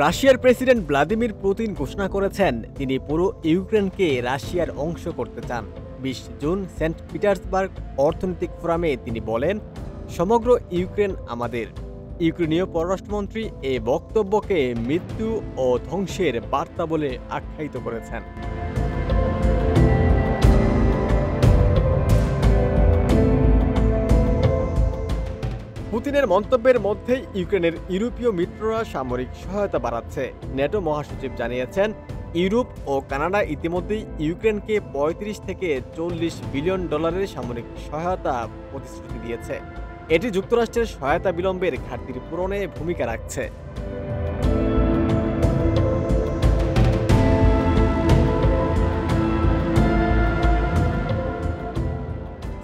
রাশিয়ার president Vladimir Putin ঘোষণা করেছেন তিনি পুরো ইউক্রেনকে রাশিয়ার অংশ করতে চান। ২০ জুন সেন্ট পিটার্সবার্গ অর্থনৈতিক ফোরামে তিনি বলেন, সমগ্র ইউক্রেন আমাদের। ইউক্রেনীয় পররাষ্ট্রমন্ত্রী এই বক্তব্যকে মৃত্যু ও ধ্বংসের বার্তা বলে আখ্যায়িত করেছেন। পুতিনের মন্তব্যের মধ্যেই ইউক্রেনের ইউরোপীয় মিত্ররা সামরিক সহায়তা বাড়াচ্ছে। ন্যাটো মহাসচিব জানিয়েছেন, ইউরোপ ও কানাডা ইতিমধ্যেই ইউক্রেনকে ৩৫ থেকে ৪০ বিলিয়ন ডলারের সামরিক সহায়তা প্রতিশ্রুতি দিয়েছে। এটি যুক্তরাষ্ট্রের সহায়তা বিলম্বের ঘাটতির পূরণে ভূমিকা রাখছে।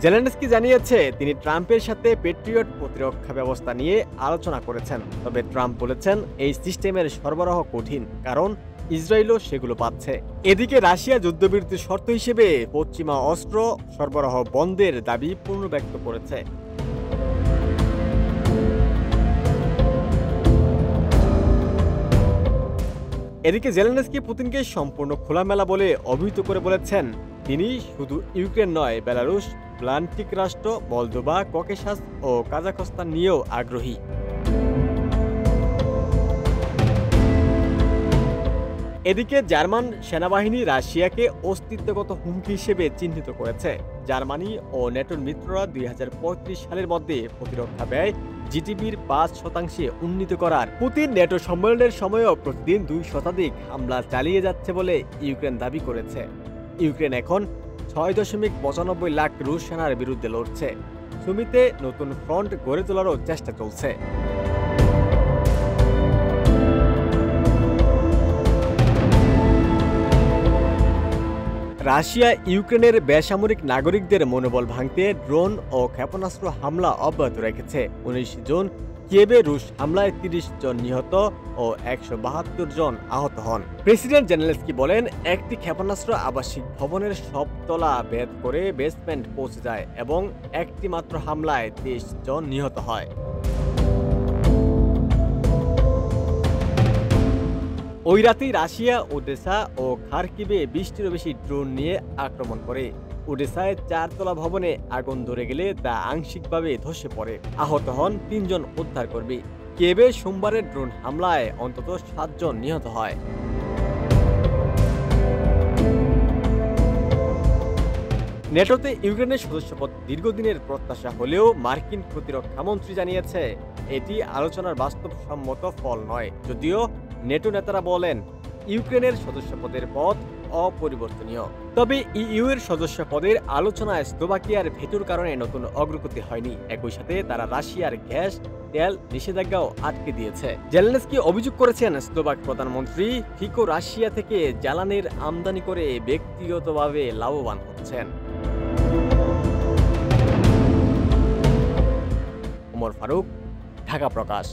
জেলেনস্কি জানিয়েছে তিনি ট্রাম্পের সাথে পেট্রিয়ট প্রতিরক্ষা ব্যবস্থা নিয়ে আলোচনা করেছেন। তবে ট্রাম্প বলেছেন এই সিস্টেমের সরবরাহ কঠিন, কারণ ইসরায়েলও সেগুলো পাচ্ছে। এদিকে রাশিয়া যুদ্ধবিরতির শর্ত হিসেবে পশ্চিমা অস্ত্র সরবরাহ বন্ধের দাবি পুনর্ব্যক্ত করেছে। এদিকে জেলেনস্কি পুতিনকে সম্পূর্ণ খোলামেলা বলে অভিহিত করে বলেছেন তিনি শুধু ইউক্রেন নয়, বেলারুশ, বাল্টিক রাষ্ট্র, মলদোভা, ককেশাস ও কাজাখস্তান নিয়েও আগ্রহী। এদিকে জার্মান সেনাবাহিনী রাশিয়াকে অস্তিত্বগত হুমকি হিসেবে চিহ্নিত করেছে। জার্মানি ও ন্যাটোর মিত্ররা ২০৩৫ সালের মধ্যে প্রতিরক্ষা ব্যয় জিডিপির ৫% উন্নীত করার পুতিন ন্যাটো সম্মেলনের সময়ও প্রতিদিন ২ শতাধিক হামলা চালিয়ে যাচ্ছে বলে ইউক্রেন দাবি করেছে। ইউক্রেন এখন ৬.৯৫ লাখ রুশ সেনার বিরুদ্ধে লড়ছে। সুমিতে নতুন ফ্রন্ট গড়ে তোলারও চেষ্টা চলছে। রাশিয়া ইউক্রেনের বেসামরিক নাগরিকদের মনোবল ভাঙতে ড্রোন ও ক্ষেপণাস্ত্র হামলা অব্যাহত রেখেছে। ১৯ জুন কিয়েভে রুশ হামলায় ৩০ জন নিহত ও ১৭২ জন আহত হন। প্রেসিডেন্ট জেলেনস্কি বলেন, একটি ক্ষেপণাস্ত্র আবাসিক ভবনের সব তলা ভেদ করে বেসমেন্ট পৌঁছে যায় এবং একটি মাত্র হামলায় ২৩ জন নিহত হয়। ওই রাতেই রাশিয়া ওডেসা ও খার্কিভে ২০টিরও বেশি ড্রোন নিয়ে আক্রমণ করে। ওডেসায় ৪ তলা ভবনে আগুন ধরে গেলে তা আংশিকভাবে ধসে পড়ে। আহত হন ৩ জন উদ্ধারকর্মী। কিয়েভে সোমবারের ড্রোন হামলায় অন্তত ৭ জন নিহত হয়। ন্যাটোতে ইউক্রেনের সদস্যপদ দীর্ঘদিনের প্রত্যাশা হলেও মার্কিন প্রতিরক্ষামন্ত্রী জানিয়েছে এটি আলোচনার বাস্তবসম্মত ফল নয়। যদিও ন্যাটো নেতারা বলেন ইউক্রেনের সদস্যপদের পদ অপরিবর্তনীয়। তবে ইইউ এর সদস্যপদের আলোচনায় স্লোভাকিয়ার ভেটোর কারণে নতুন অগ্রগতি হয়নি। একই সাথে তারা রাশিয়ার গ্যাস তেল নিষেধাজ্ঞাও আটকে দিয়েছে। জেলেনস্কি অভিযোগ করেছেন স্লোভাক প্রধানমন্ত্রী ফিকো রাশিয়া থেকে জ্বালানির আমদানি করে ব্যক্তিগতভাবে লাভবান হচ্ছেন। ওমর ফারুক, ঢাকা প্রকাশ।